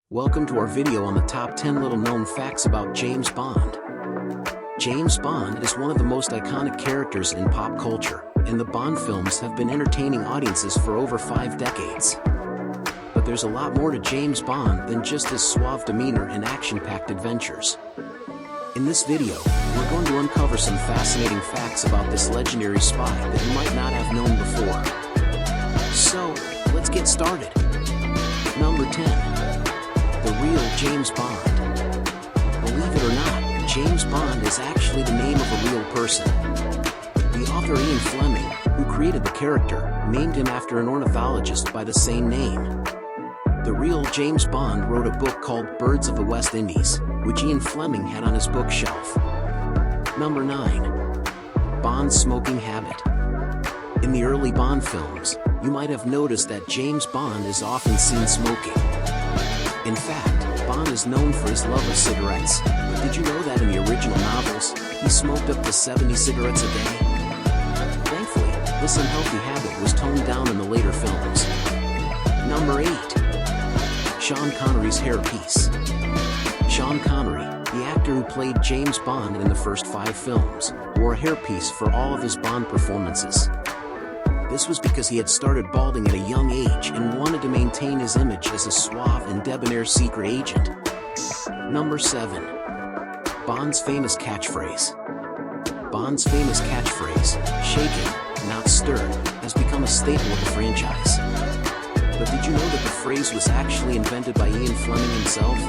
Welcome to our video on the top 10 little known facts about James Bond. James Bond is one of the most iconic characters in pop culture, and the Bond films have been entertaining audiences for over 5 decades. But there's a lot more to James Bond than just his suave demeanor and action-packed adventures. In this video, we're going to uncover some fascinating facts about this legendary spy that you might not have known before. So, let's get started. Number 10. The real James Bond. Believe it or not, James Bond is actually the name of a real person. The author Ian Fleming, who created the character, named him after an ornithologist by the same name. The real James Bond wrote a book called Birds of the West Indies, which Ian Fleming had on his bookshelf. Number 9. Bond's smoking habit. In the early Bond films, you might have noticed that James Bond is often seen smoking. In fact, Bond is known for his love of cigarettes, but did you know that in the original novels, he smoked up to 70 cigarettes a day? Thankfully, this unhealthy habit was toned down in the later films. Number 8. Sean Connery's hairpiece. Sean Connery, the actor who played James Bond in the first 5 films, wore a hairpiece for all of his Bond performances. This was because he had started balding at a young age and wanted to maintain his image as a suave and debonair secret agent. Number 7. Bond's famous catchphrase. Bond's famous catchphrase, shaken, not stirred, has become a staple of the franchise. But did you know that the phrase was actually invented by Ian Fleming himself?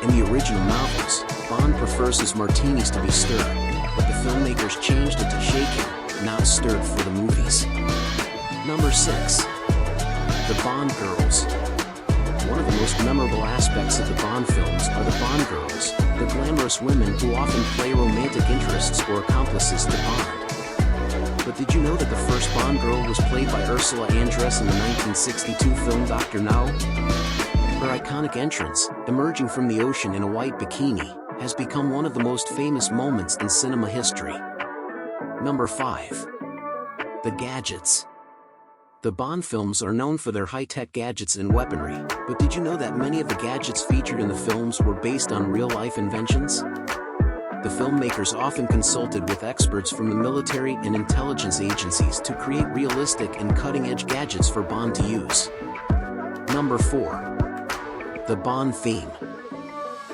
In the original novels, Bond prefers his martinis to be stirred, but the filmmakers changed it to shaken, not stirred for the movies. Number 6. The Bond Girls. One of the most memorable aspects of the Bond films are the Bond girls, the glamorous women who often play romantic interests or accomplices to Bond. But did you know that the first Bond girl was played by Ursula Andress in the 1962 film Dr. No? Her iconic entrance, emerging from the ocean in a white bikini, has become one of the most famous moments in cinema history. Number 5. The gadgets. The Bond films are known for their high-tech gadgets and weaponry, but did you know that many of the gadgets featured in the films were based on real-life inventions? The filmmakers often consulted with experts from the military and intelligence agencies to create realistic and cutting-edge gadgets for Bond to use. Number 4. The Bond theme.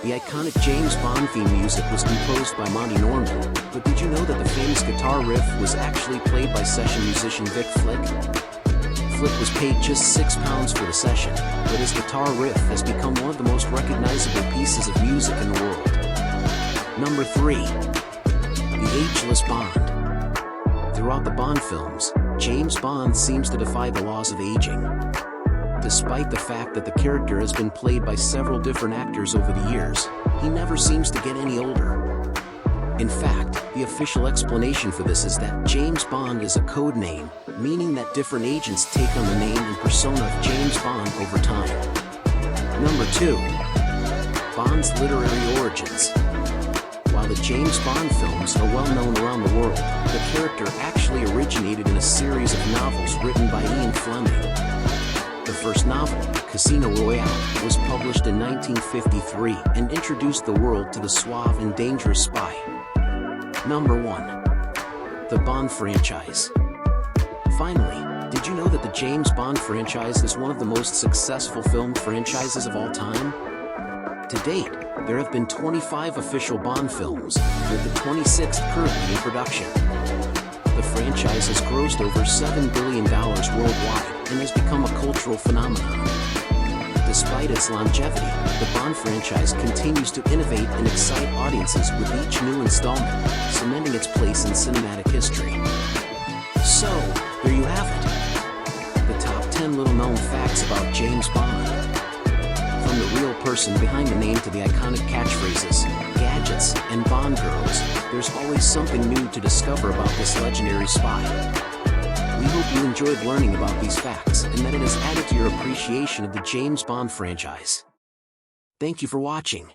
The iconic James Bond theme music was composed by Monty Norman, but did you know that the famous guitar riff was actually played by session musician Vic Flick? Flick was paid just £6 for the session, but his guitar riff has become one of the most recognizable pieces of music in the world. Number 3. The Ageless Bond. Throughout the Bond films, James Bond seems to defy the laws of aging. Despite the fact that the character has been played by several different actors over the years, he never seems to get any older. In fact, the official explanation for this is that James Bond is a code name, meaning that different agents take on the name and persona of James Bond over time. Number 2. Bond's literary origins. While the James Bond films are well known around the world, the character actually originated in a series of novels written by Ian Fleming. The first novel, Casino Royale, was published in 1953 and introduced the world to the suave and dangerous spy. Number 1. The Bond franchise. Finally, did you know that the James Bond franchise is one of the most successful film franchises of all time? To date, there have been 25 official Bond films, with the 26th currently in production. The franchise has grossed over $7 billion worldwide and has become a cultural phenomenon. Despite its longevity, the Bond franchise continues to innovate and excite audiences with each new installment, cementing its place in cinematic history. So, there you have it. The top 10 little known facts about James Bond. From the real person behind the name to the iconic catchphrases, gadgets, and Bond girls, there's always something new to discover about this legendary spy. We hope you enjoyed learning about these facts and that it has added to your appreciation of the James Bond franchise. Thank you for watching.